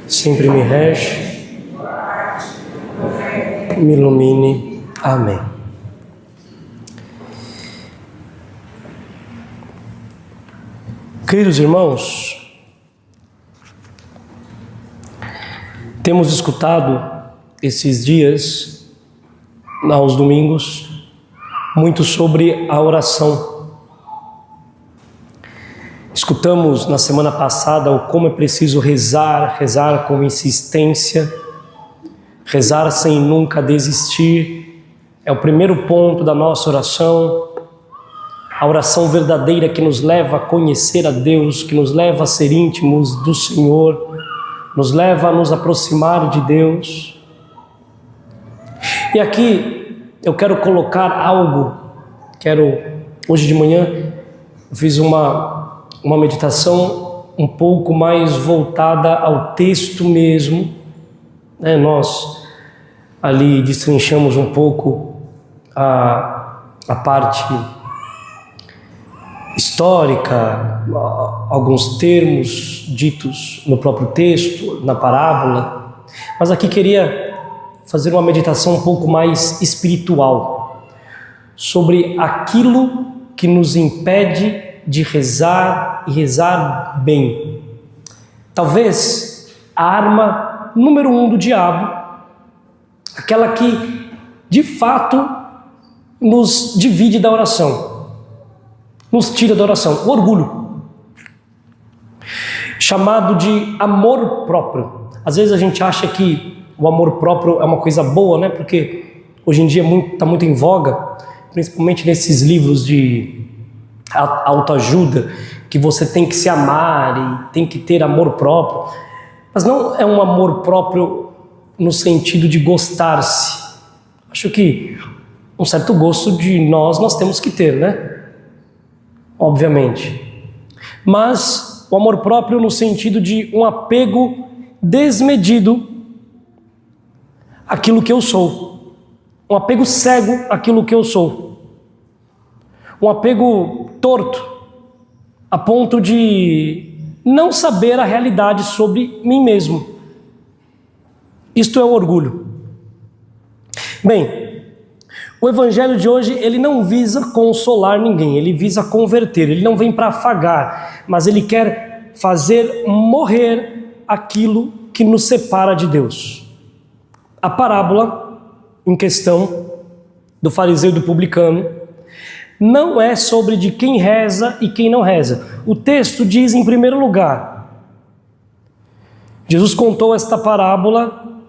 sempre me rege, me ilumine. Amém. Queridos irmãos, temos escutado esses dias, aos domingos, muito sobre a oração. Escutamos na semana passada o como é preciso rezar com insistência, rezar sem nunca desistir. É o primeiro ponto da nossa oração, a oração verdadeira que nos leva a conhecer a Deus, que nos leva a ser íntimos do Senhor, nos leva a nos aproximar de Deus. E aqui eu quero colocar algo, hoje de manhã eu fiz uma meditação um pouco mais voltada ao texto mesmo, né? Nós ali destrinchamos um pouco a parte histórica, alguns termos ditos no próprio texto, na parábola, mas aqui queria fazer uma meditação um pouco mais espiritual, sobre aquilo que nos impede de rezar e rezar bem. Talvez a arma número 1 do diabo, aquela que de fato nos divide da oração, nos tira da oração, o orgulho, chamado de amor próprio. Às vezes a gente acha que o amor próprio é uma coisa boa, né? Porque hoje em dia está muito em voga, principalmente nesses livros de autoajuda, que você tem que se amar e tem que ter amor próprio. Mas não é um amor próprio no sentido de gostar-se. Acho que um certo gosto de nós temos que ter, né? Obviamente. Mas o amor próprio no sentido de um apego desmedido àquilo que eu sou. Um apego cego àquilo que eu sou. Um apego torto, a ponto de não saber a realidade sobre mim mesmo. Isto é o orgulho. Bem, o evangelho de hoje, ele não visa consolar ninguém, ele visa converter, ele não vem para afagar, mas ele quer fazer morrer aquilo que nos separa de Deus. A parábola em questão do fariseu e do publicano não é sobre de quem reza e quem não reza. O texto diz, em primeiro lugar, Jesus contou esta parábola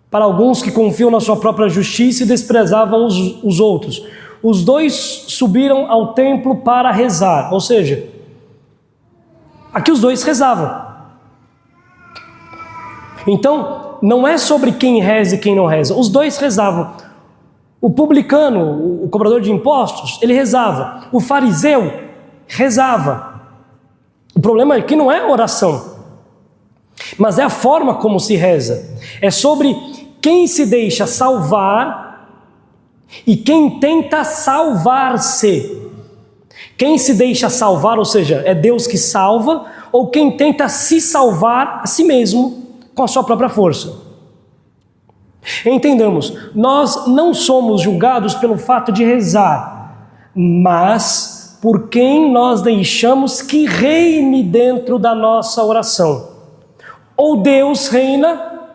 para alguns que confiam na sua própria justiça e desprezavam os outros. Os dois subiram ao templo para rezar, ou seja, aqui os dois rezavam. Então, não é sobre quem reza e quem não reza, os dois rezavam. O publicano, o cobrador de impostos, ele rezava. O fariseu rezava. O problema aqui não é a oração, mas é a forma como se reza. É sobre quem se deixa salvar e quem tenta salvar-se. Quem se deixa salvar, ou seja, é Deus que salva, ou quem tenta se salvar a si mesmo com a sua própria força. Entendamos, nós não somos julgados pelo fato de rezar, mas por quem nós deixamos que reine dentro da nossa oração. Ou Deus reina,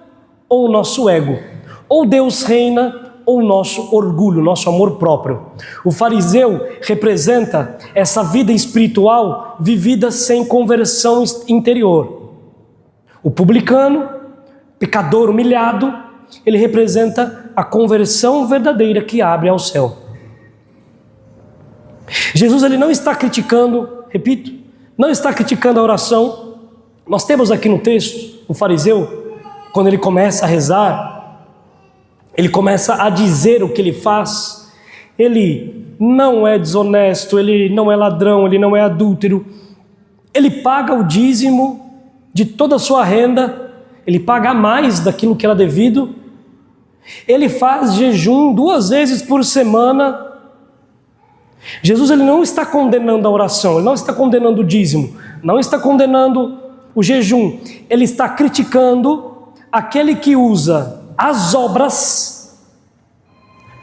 ou o nosso ego. Ou Deus reina, ou o nosso orgulho, nosso amor próprio. O fariseu representa essa vida espiritual vivida sem conversão interior. O publicano, pecador humilhado, ele representa a conversão verdadeira que abre ao céu. Jesus, ele não está criticando, repito, não está criticando a oração. Nós temos aqui no texto, o fariseu, quando ele começa a rezar, ele começa a dizer o que ele faz. Ele não é desonesto, ele não é ladrão, ele não é adúltero. Ele paga o dízimo de toda a sua renda, ele paga mais daquilo que era devido. Ele faz jejum 2 vezes por semana. Jesus, ele não está condenando a oração, ele não está condenando o dízimo, não está condenando o jejum, ele está criticando aquele que usa as obras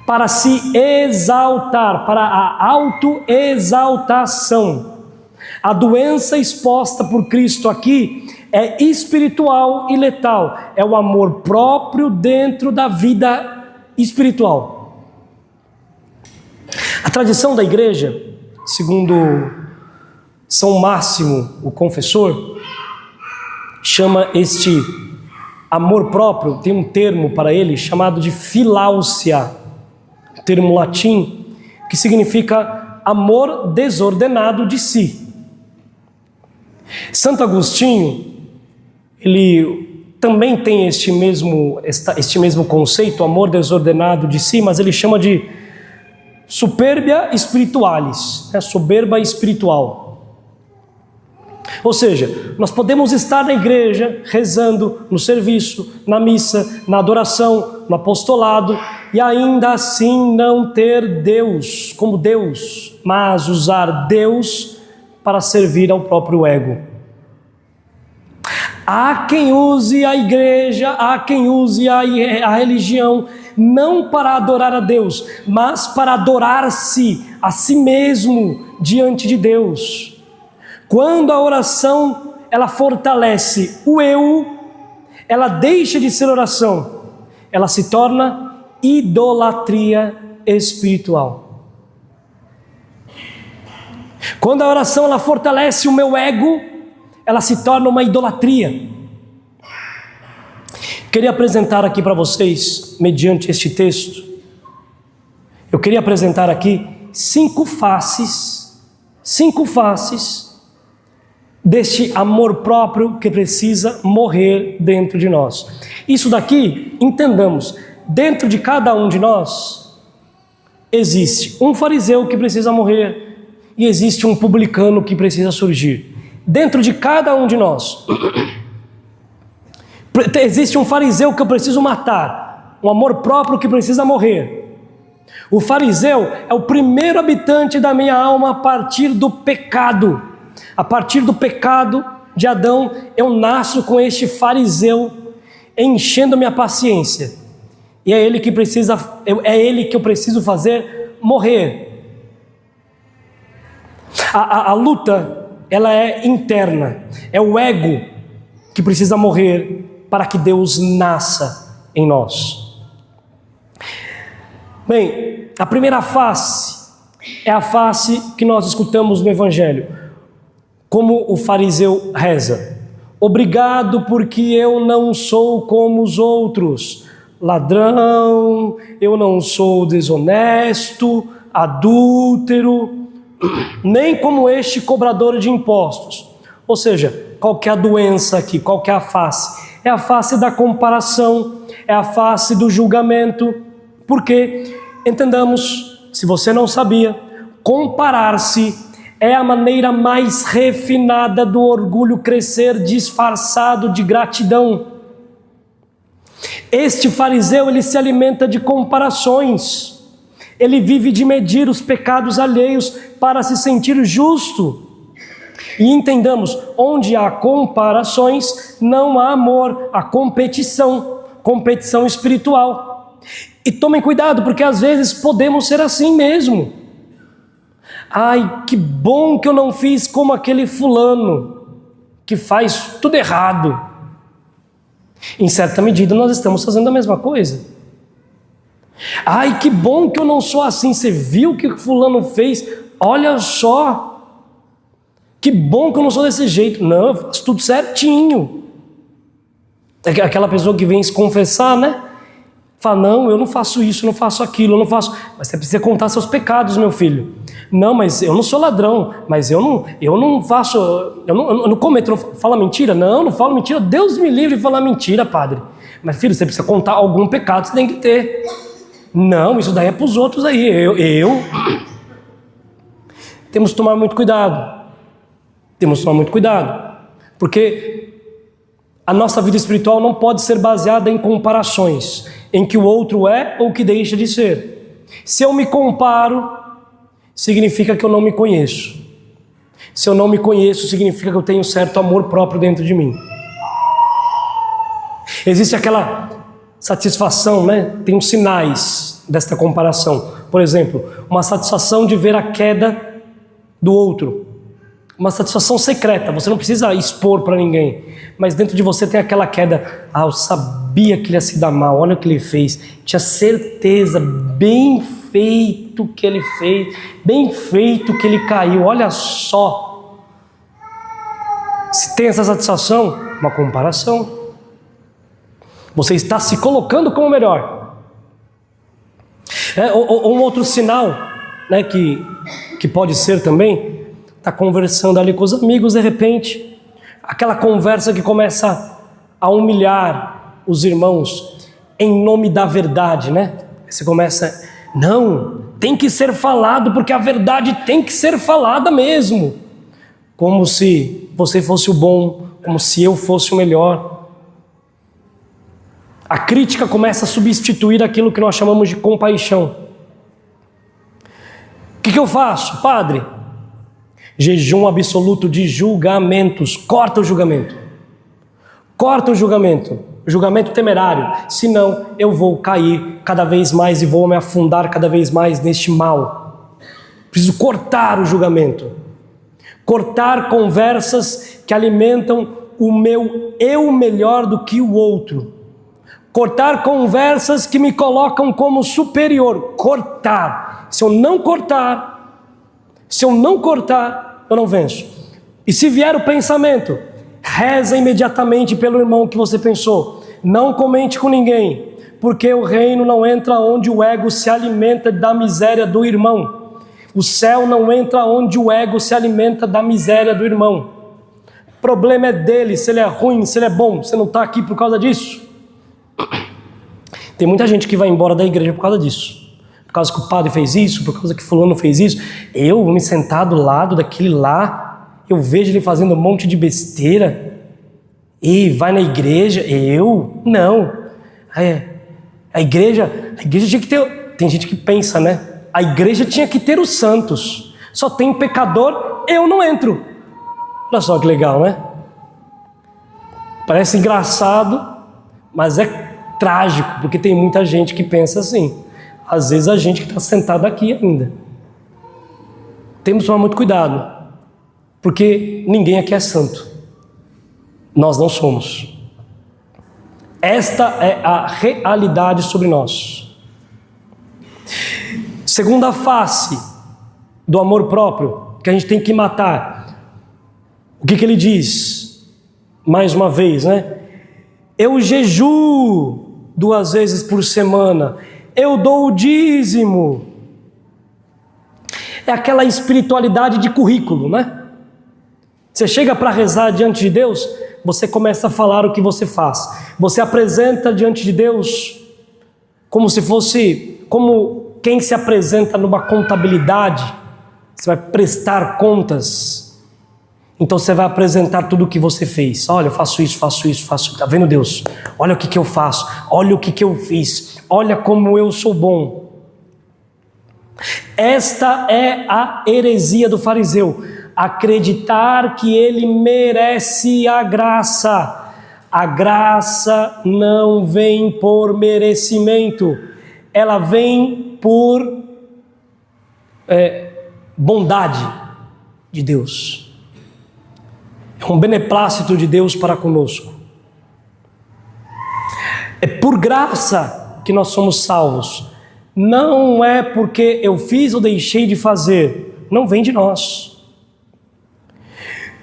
para se exaltar, para a autoexaltação. A doença exposta por Cristo aqui é espiritual e letal, é o amor próprio dentro da vida espiritual. A tradição da igreja, segundo São Máximo, o confessor, chama este amor próprio, tem um termo para ele chamado de filáusia, termo latim, que significa amor desordenado de si. Santo Agostinho, ele também tem este mesmo conceito, amor desordenado de si, mas ele chama de superbia spiritualis, soberba espiritual. Ou seja, nós podemos estar na igreja, rezando, no serviço, na missa, na adoração, no apostolado, e ainda assim não ter Deus como Deus, mas usar Deus para servir ao próprio ego. Há quem use a igreja, há quem use a religião, não para adorar a Deus, mas para adorar-se a si mesmo diante de Deus. Quando a oração, ela fortalece o eu, ela deixa de ser oração, ela se torna idolatria espiritual. Quando a oração, ela fortalece o meu ego, ela se torna uma idolatria. Queria apresentar aqui para vocês, mediante este texto, eu queria apresentar aqui 5 faces deste amor próprio que precisa morrer dentro de nós. Isso daqui, entendamos, dentro de cada um de nós, existe um fariseu que precisa morrer e existe um publicano que precisa surgir. Dentro de cada um de nós, existe um fariseu que eu preciso matar, um amor próprio que precisa morrer. O fariseu é o primeiro habitante da minha alma a partir do pecado. A partir do pecado de Adão, eu nasço com este fariseu enchendo minha paciência. E é ele que eu preciso fazer morrer. A luta, ela é interna. É o ego que precisa morrer para que Deus nasça em nós. Bem, a primeira face é a face que nós escutamos no Evangelho. Como o fariseu reza: obrigado porque eu não sou como os outros, ladrão, eu não sou desonesto, adúltero, nem como este cobrador de impostos. Ou seja, qual que é a doença aqui? Qual que é a face? É a face da comparação, é a face do julgamento. Porque, entendamos, se você não sabia, comparar-se é a maneira mais refinada do orgulho crescer disfarçado de gratidão. Este fariseu, ele se alimenta de comparações. Ele vive de medir os pecados alheios para se sentir justo. E entendamos, onde há comparações, não há amor, há competição espiritual. E tomem cuidado, porque às vezes podemos ser assim mesmo. Ai, que bom que eu não fiz como aquele fulano, que faz tudo errado. Em certa medida nós estamos fazendo a mesma coisa. Ai, que bom que eu não sou assim, você viu o que fulano fez? Olha só, que bom que eu não sou desse jeito. Não, eu faço tudo certinho. Aquela pessoa que vem se confessar, né? Fala, não, eu não faço isso, eu não faço aquilo, eu não faço... Mas você precisa contar seus pecados, meu filho. Não, mas eu não sou ladrão, mas eu não faço, eu não cometo, não falo mentira? Não falo mentira, Deus me livre de falar mentira, padre. Mas filho, você precisa contar algum pecado, você tem que ter. Não, isso daí é para os outros aí, Temos que tomar muito cuidado. Porque a nossa vida espiritual não pode ser baseada em comparações, em que o outro é ou que deixa de ser. Se eu me comparo, significa que eu não me conheço. Se eu não me conheço, significa que eu tenho certo amor próprio dentro de mim. Existe aquela satisfação, né? Tem os sinais desta comparação. Por exemplo, uma satisfação de ver a queda do outro. Uma satisfação secreta, você não precisa expor para ninguém. Mas dentro de você tem aquela queda. Ah, eu sabia que ele ia se dar mal, olha o que ele fez. Tinha certeza, bem feito que ele fez, bem feito que ele caiu, olha só. Se tem essa satisfação, uma comparação. Você está se colocando como melhor. Ou um outro sinal, né, que pode ser também, está conversando ali com os amigos, de repente, aquela conversa que começa a humilhar os irmãos em nome da verdade, né? Você começa, não, tem que ser falado, porque a verdade tem que ser falada mesmo. Como se você fosse o bom, como se eu fosse o melhor. A crítica começa a substituir aquilo que nós chamamos de compaixão. O que eu faço, padre? Jejum absoluto de julgamentos. Corta o julgamento. Corta o julgamento. Julgamento temerário. Senão eu vou cair cada vez mais e vou me afundar cada vez mais neste mal. Preciso cortar o julgamento. Cortar conversas que alimentam o meu eu melhor do que o outro. Cortar conversas que me colocam como superior. Cortar. Se eu não cortar, eu não venço. E se vier o pensamento, reza imediatamente pelo irmão que você pensou. Não comente com ninguém, porque o reino não entra onde o ego se alimenta da miséria do irmão. O céu não entra onde o ego se alimenta da miséria do irmão. O problema é dele, se ele é ruim, se ele é bom. Você não está aqui por causa disso. Tem muita gente que vai embora da igreja por causa disso. Por causa que o padre fez isso, por causa que fulano fez isso. Eu vou me sentar do lado daquele lá, eu vejo ele fazendo um monte de besteira, e vai na igreja, eu? Não. A igreja tinha que ter, tem gente que pensa, né? A igreja tinha que ter os santos. Só tem pecador, eu não entro. Olha só que legal, né? Parece engraçado, mas é trágico, porque tem muita gente que pensa assim. Às vezes a gente que está sentado aqui ainda. Temos que tomar muito cuidado, porque ninguém aqui é santo. Nós não somos. Esta é a realidade sobre nós. Segunda face do amor próprio, que a gente tem que matar. O que ele diz? Mais uma vez, né? Eu jejuo 2 vezes por semana. Eu dou o dízimo. É aquela espiritualidade de currículo, né? Você chega para rezar diante de Deus, você começa a falar o que você faz. Você apresenta diante de Deus como se fosse, como quem se apresenta numa contabilidade. Você vai prestar contas. Então você vai apresentar tudo o que você fez. Olha, eu faço isso. Tá vendo, Deus? Olha o que eu faço. Olha o que eu fiz. Olha como eu sou bom. Esta é a heresia do fariseu. Acreditar que ele merece a graça. A graça não vem por merecimento. Ela vem por bondade de Deus. É um beneplácito de Deus para conosco. É por graça que nós somos salvos. Não é porque eu fiz ou deixei de fazer. Não vem de nós.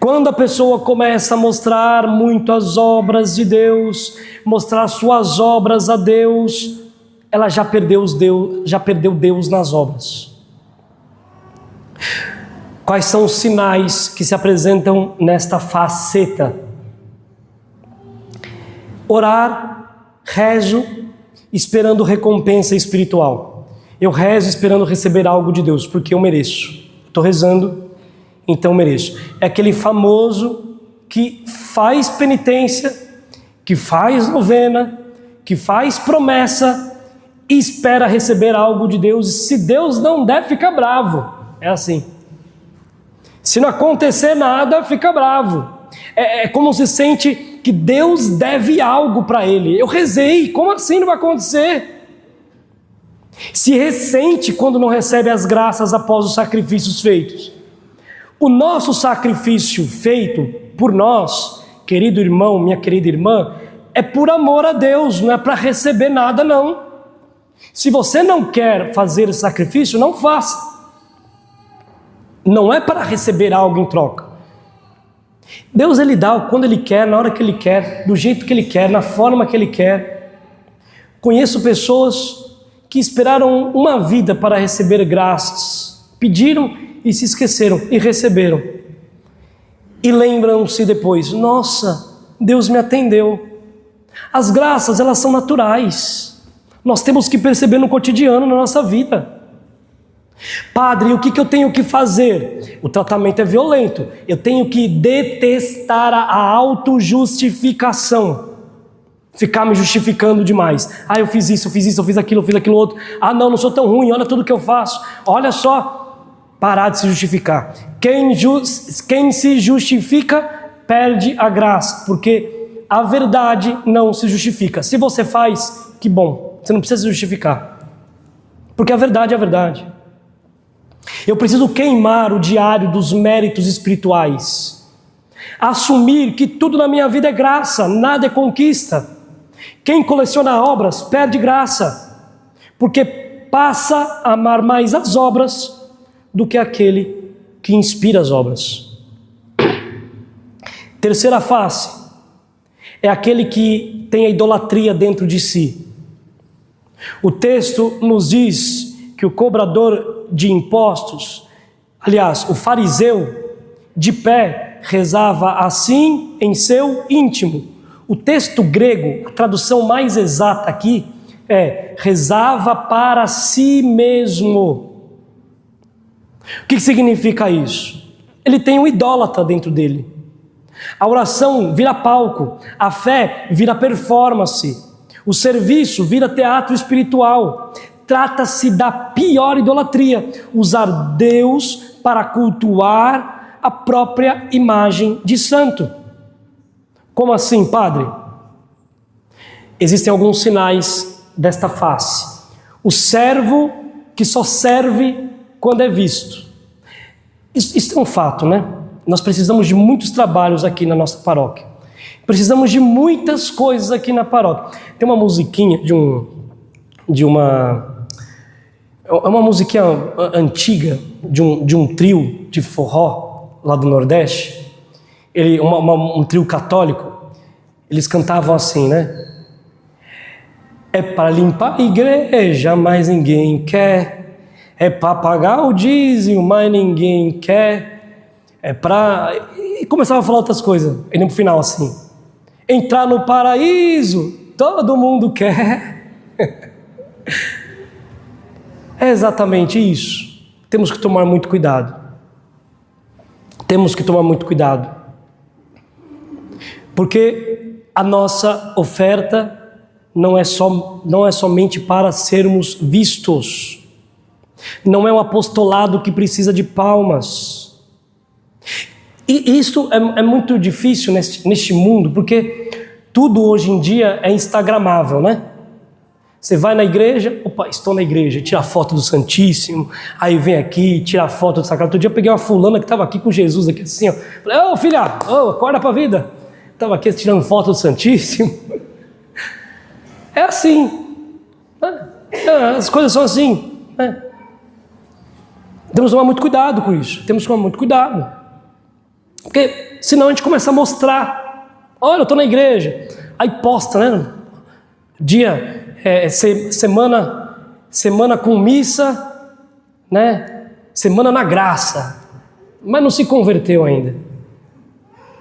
Quando a pessoa começa a mostrar muito as obras de Deus, mostrar suas obras a Deus, ela já perdeu Deus nas obras. Quais são os sinais que se apresentam nesta faceta? Orar, rezo, esperando recompensa espiritual. Eu rezo esperando receber algo de Deus, porque eu mereço. Estou rezando, então mereço. É aquele famoso que faz penitência, que faz novena, que faz promessa e espera receber algo de Deus. E se Deus não der, fica bravo. É assim. Se não acontecer nada, fica bravo. É como se sente que Deus deve algo para ele. Eu rezei, como assim não vai acontecer? Se ressente quando não recebe as graças após os sacrifícios feitos. O nosso sacrifício feito por nós, querido irmão, minha querida irmã, é por amor a Deus, não é para receber nada não. Se você não quer fazer esse sacrifício, não faça. Não é para receber algo em troca. Deus ele dá quando ele quer, na hora que ele quer, do jeito que ele quer, na forma que ele quer. Conheço pessoas que esperaram uma vida para receber graças, pediram e se esqueceram e receberam. E lembram-se depois, nossa, Deus me atendeu. As graças, elas são naturais. Nós temos que perceber no cotidiano, na nossa vida. Padre, o que eu tenho que fazer? O tratamento é violento. Eu tenho que detestar a autojustificação. Ficar me justificando demais. Eu fiz isso, eu fiz aquilo, eu fiz aquilo outro. Não sou tão ruim, olha tudo que eu faço. Olha só, parar de se justificar. Quem se justifica, perde a graça. Porque a verdade não se justifica. Se você faz, que bom. Você não precisa se justificar. Porque a verdade é a verdade. Eu preciso queimar o diário dos méritos espirituais. Assumir que tudo na minha vida é graça, nada é conquista. Quem coleciona obras perde graça, porque passa a amar mais as obras do que aquele que inspira as obras. Terceira face é aquele que tem a idolatria dentro de si. O texto nos diz que o cobrador de impostos, aliás, o fariseu, de pé, rezava assim em seu íntimo. O texto grego, a tradução mais exata aqui, rezava para si mesmo. O que significa isso? Ele tem um idólatra dentro dele. A oração vira palco, a fé vira performance, o serviço vira teatro espiritual. Trata-se da pior idolatria, usar Deus para cultuar a própria imagem de santo. Como assim, padre? Existem alguns sinais desta face. O servo que só serve quando é visto. Isso é um fato, né? Nós precisamos de muitos trabalhos aqui na nossa paróquia. Precisamos de muitas coisas aqui na paróquia. Tem uma musiquinha é uma musiquinha antiga de um trio de forró lá do Nordeste. Um trio católico. Eles cantavam assim, né? É para limpar a igreja, mas ninguém quer. É para pagar o dízimo, mas ninguém quer. E começava a falar outras coisas. E no final assim: entrar no paraíso, todo mundo quer. É exatamente isso. Temos que tomar muito cuidado. Temos que tomar muito cuidado. Porque a nossa oferta não é somente para sermos vistos. Não é um apostolado que precisa de palmas. E isso é muito difícil neste mundo, porque tudo hoje em dia é instagramável, né? Você vai na igreja, estou na igreja, tira foto do Santíssimo, aí vem aqui, tira a foto do Sacrário. Outro dia eu peguei uma fulana que estava aqui com Jesus, aqui assim, ó. Falei, filha, acorda pra vida. Estava aqui tirando foto do Santíssimo. É assim. As coisas são assim. Né? Temos que tomar muito cuidado com isso. Temos que tomar muito cuidado. Porque senão a gente começa a mostrar. Olha, eu estou na igreja. Aí posta, né? Semana com missa, né? Semana na graça. Mas não se converteu ainda.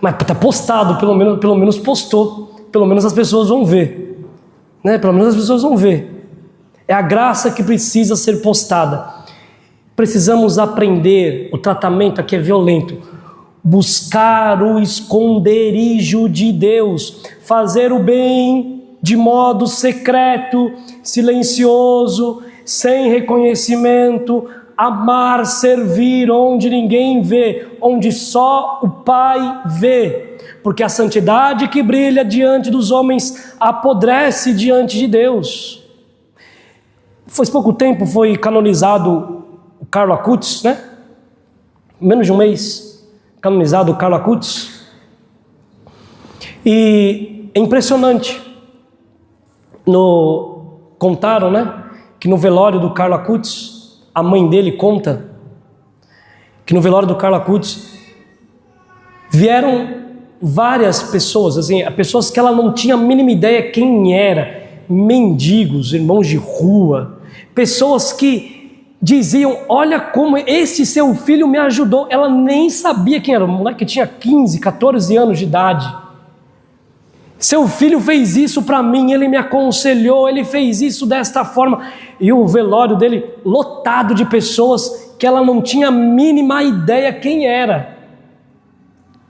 Mas está postado, pelo menos postou. Pelo menos as pessoas vão ver. Né? Pelo menos as pessoas vão ver. É a graça que precisa ser postada. Precisamos aprender, o tratamento aqui é violento, buscar o esconderijo de Deus, fazer o bem de modo secreto, silencioso, sem reconhecimento, amar, servir onde ninguém vê, onde só o Pai vê, porque a santidade que brilha diante dos homens apodrece diante de Deus. Faz pouco tempo foi canonizado o Carlo Acutis, né? Menos de um mês, canonizado o Carlo Acutis. E é impressionante. Contaram, né? Que no velório do Carlo Acutis, a mãe dele conta que no velório do Carlo Acutis vieram várias pessoas, assim, pessoas que ela não tinha a mínima ideia quem era, mendigos, irmãos de rua, pessoas que diziam: olha como esse seu filho me ajudou. Ela nem sabia quem era, o moleque tinha 15, 14 anos de idade. Seu filho fez isso para mim, ele me aconselhou, ele fez isso desta forma. E o velório dele lotado de pessoas que ela não tinha a mínima ideia quem era.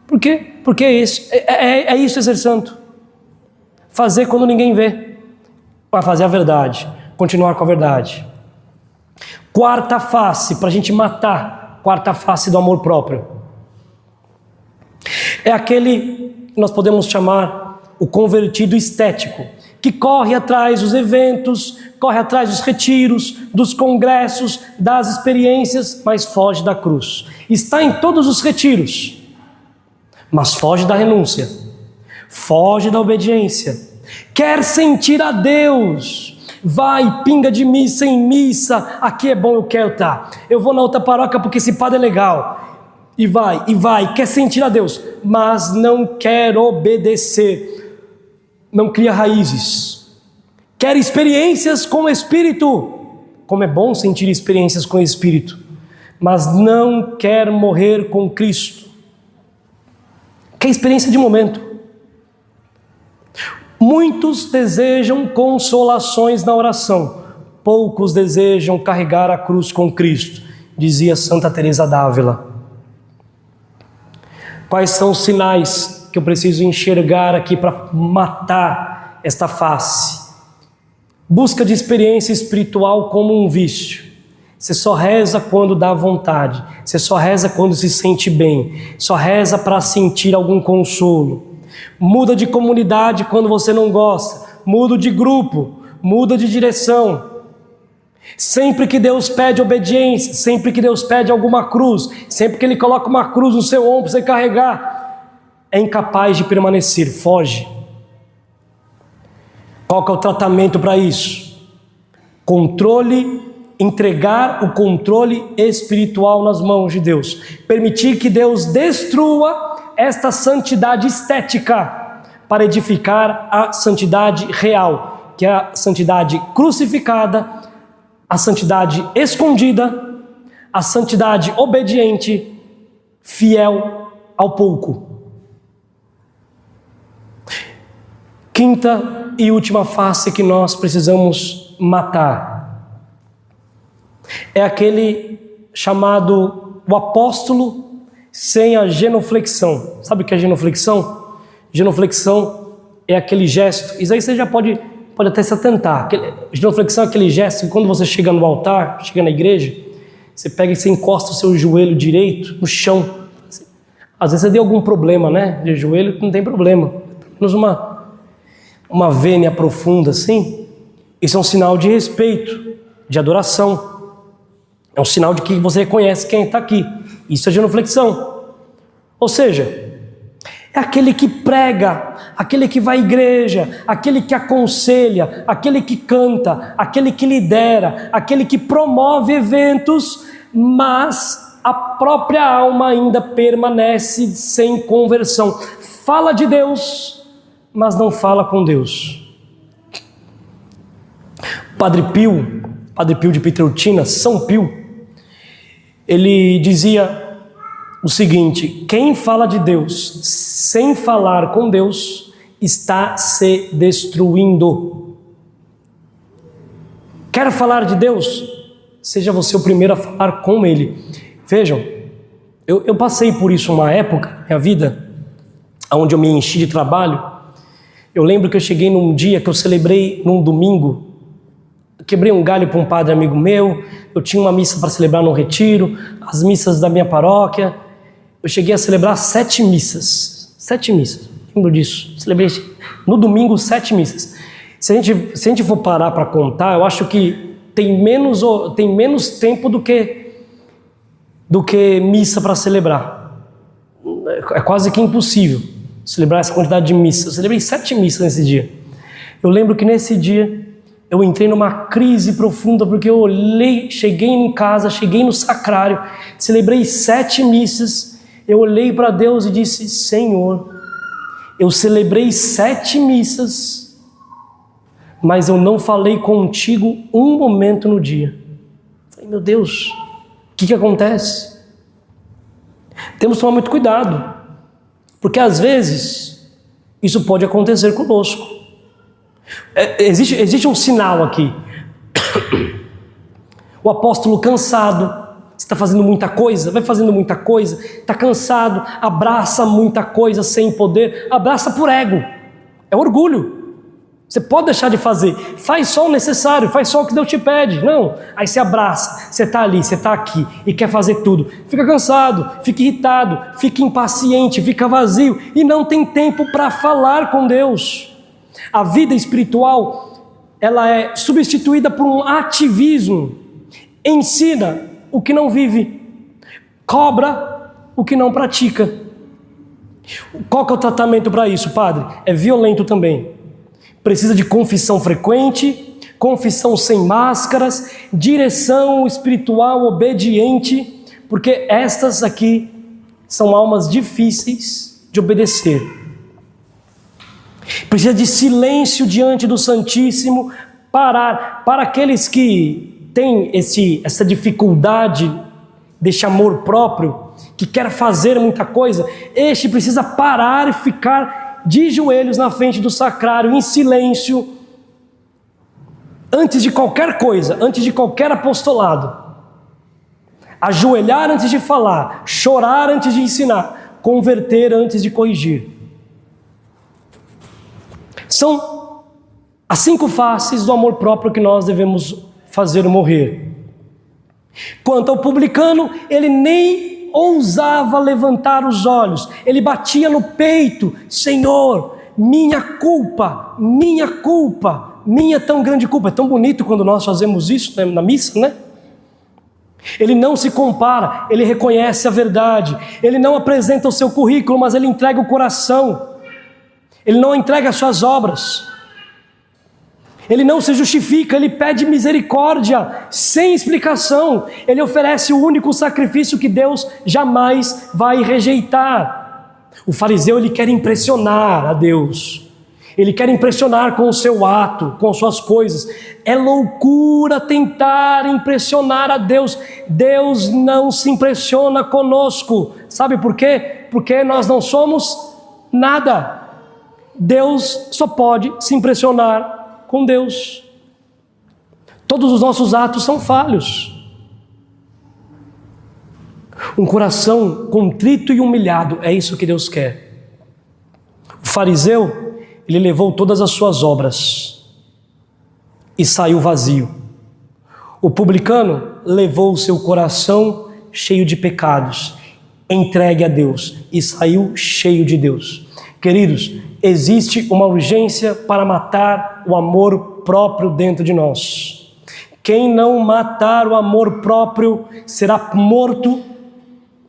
Por quê? Porque isso é ser santo. Fazer quando ninguém vê, para fazer a verdade, continuar com a verdade. Quarta face, para a gente matar, quarta face do amor próprio. É aquele que nós podemos chamar o convertido estético, que corre atrás dos eventos, corre atrás dos retiros, dos congressos, das experiências, mas foge da cruz. Está em todos os retiros, mas foge da renúncia, foge da obediência. Quer sentir a Deus, vai, pinga de missa em missa, aqui é bom, eu quero estar. Eu vou na outra paróquia porque esse padre é legal. E vai, quer sentir a Deus, mas não quer obedecer. Não cria raízes. Quer experiências com o Espírito. Como é bom sentir experiências com o Espírito. Mas não quer morrer com Cristo. Quer experiência de momento. Muitos desejam consolações na oração. Poucos desejam carregar a cruz com Cristo, dizia Santa Teresa d'Ávila. Quais são os sinais que eu preciso enxergar aqui para matar esta face? Busca de experiência espiritual como um vício. Você só reza quando dá vontade. Você só reza quando se sente bem. Só reza para sentir algum consolo. Muda de comunidade quando você não gosta. Muda de grupo. Muda de direção. Sempre que Deus pede obediência, sempre que Deus pede alguma cruz, sempre que Ele coloca uma cruz no seu ombro para você carregar, é incapaz de permanecer, foge. Qual que é o tratamento para isso? Entregar o controle espiritual nas mãos de Deus. Permitir que Deus destrua esta santidade estética para edificar a santidade real, que é a santidade crucificada, a santidade escondida, a santidade obediente, fiel ao pouco. Quinta e última face que nós precisamos matar é aquele chamado o apóstolo sem a genuflexão. Sabe o que é genuflexão? Genuflexão é aquele gesto, isso aí você já pode até se atentar. Genuflexão é aquele gesto que quando você chega no altar, chega na igreja, você pega e você encosta o seu joelho direito no chão. Às vezes você tem algum problema, né? De joelho, não tem problema. Pelo menos uma vênia profunda assim. Isso é um sinal de respeito, de adoração. É um sinal de que você reconhece quem está aqui. Isso é genuflexão. Ou seja, é aquele que prega, aquele que vai à igreja, aquele que aconselha, aquele que canta, aquele que lidera, aquele que promove eventos, mas a própria alma ainda permanece sem conversão. Fala de Deus, mas não fala com Deus. Padre Pio de Pietrelcina, São Pio, ele dizia o seguinte: quem fala de Deus sem falar com Deus está se destruindo. Quer falar de Deus? Seja você o primeiro a falar com Ele. Vejam, eu passei por isso uma época na minha vida, onde eu me enchi de trabalho. Eu lembro que eu cheguei num dia que eu celebrei num domingo quebrei um galho para um padre amigo meu, eu tinha uma missa para celebrar no retiro, as missas da minha paróquia. Eu cheguei a celebrar 7 missas. 7 missas, lembro disso. Celebrei no domingo 7 missas. Se a gente for parar para contar, eu acho que tem menos tempo do que missa para celebrar. É quase que impossível celebrar essa quantidade de missas. Eu celebrei 7 missas nesse dia. Eu lembro que nesse dia eu entrei numa crise profunda, porque eu cheguei em casa, cheguei no sacrário, celebrei 7 missas, eu olhei para Deus e disse: Senhor, eu celebrei 7 missas, mas eu não falei contigo um momento no dia. Falei, meu Deus, o que acontece? Temos que tomar muito cuidado, porque às vezes isso pode acontecer conosco. Existe um sinal aqui. O apóstolo cansado, você está fazendo muita coisa, vai fazendo muita coisa, está cansado, abraça muita coisa sem poder, abraça por ego, é orgulho. Você pode deixar de fazer, faz só o necessário, faz só o que Deus te pede. Não, aí você abraça, você está ali, você está aqui e quer fazer tudo. Fica cansado, fica irritado, fica impaciente, fica vazio e não tem tempo para falar com Deus. A vida espiritual, ela é substituída por um ativismo. Ensina o que não vive, cobra o que não pratica. Qual que é o tratamento para isso, padre? É violento também. Precisa de confissão frequente, confissão sem máscaras, direção espiritual obediente, porque estas aqui são almas difíceis de obedecer. Precisa de silêncio diante do Santíssimo, parar. Para aqueles que têm essa dificuldade desse amor próprio, que quer fazer muita coisa, este precisa parar e ficar de joelhos na frente do sacrário, em silêncio, antes de qualquer coisa, antes de qualquer apostolado. Ajoelhar antes de falar, chorar antes de ensinar, converter antes de corrigir. São as 5 faces do amor próprio que nós devemos fazer morrer. Quanto ao publicano, ele nem ousava levantar os olhos, ele batia no peito: Senhor, minha culpa, minha tão grande culpa. É tão bonito quando nós fazemos isso na missa, né? Ele não se compara, ele reconhece a verdade, ele não apresenta o seu currículo, mas ele entrega o coração, ele não entrega as suas obras, ele não se justifica, ele pede misericórdia sem explicação, ele oferece o único sacrifício que Deus jamais vai rejeitar. O fariseu, ele quer impressionar a Deus, ele quer impressionar com o seu ato, com suas coisas. É loucura tentar impressionar a Deus. Deus não se impressiona conosco. Sabe por quê? Porque nós não somos nada. Deus só pode se impressionar com Deus. Todos os nossos atos são falhos. Um coração contrito e humilhado, é isso que Deus quer. O fariseu, ele levou todas as suas obras e saiu vazio. O publicano levou o seu coração cheio de pecados, entregue a Deus, e saiu cheio de Deus. Queridos, existe uma urgência para matar o amor próprio dentro de nós. Quem não matar o amor próprio será morto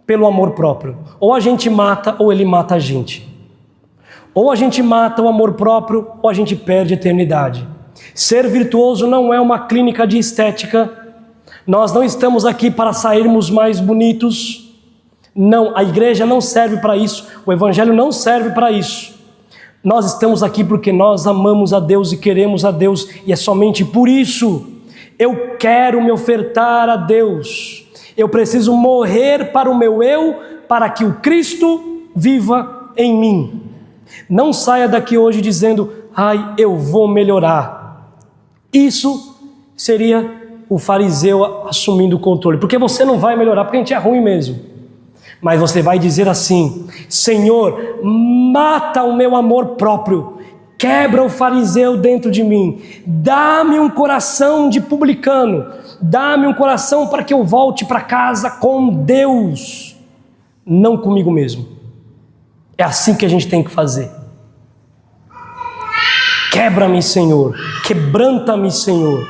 pelo amor próprio. Ou a gente mata, ou ele mata a gente. Ou a gente mata o amor próprio, ou a gente perde a eternidade. Ser virtuoso não é uma clínica de estética. Nós não estamos aqui para sairmos mais bonitos. Não, a igreja não serve para isso, o evangelho não serve para isso. Nós estamos aqui porque nós amamos a Deus e queremos a Deus, e é somente por isso. Eu quero me ofertar a Deus. Eu preciso morrer para o meu eu, para que o Cristo viva em mim. Não saia daqui hoje dizendo: ai, eu vou melhorar. Isso seria o fariseu assumindo o controle, porque você não vai melhorar, porque a gente é ruim mesmo. Mas você vai dizer assim: Senhor, mata o meu amor próprio, Quebra o fariseu dentro de mim. Dá-me um coração de publicano. Dá-me um coração para que eu volte para casa com Deus, não comigo mesmo. É assim que a gente tem que fazer. Quebra-me, Senhor. Quebranta-me, Senhor.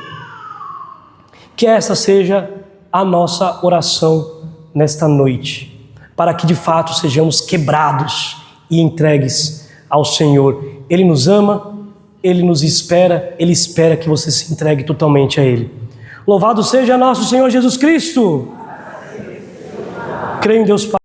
Que essa seja a nossa oração nesta noite, para que de fato sejamos quebrados e entregues ao Senhor. Ele nos ama, Ele nos espera, Ele espera que você se entregue totalmente a Ele. Louvado seja nosso Senhor Jesus Cristo. Creio em Deus Pai.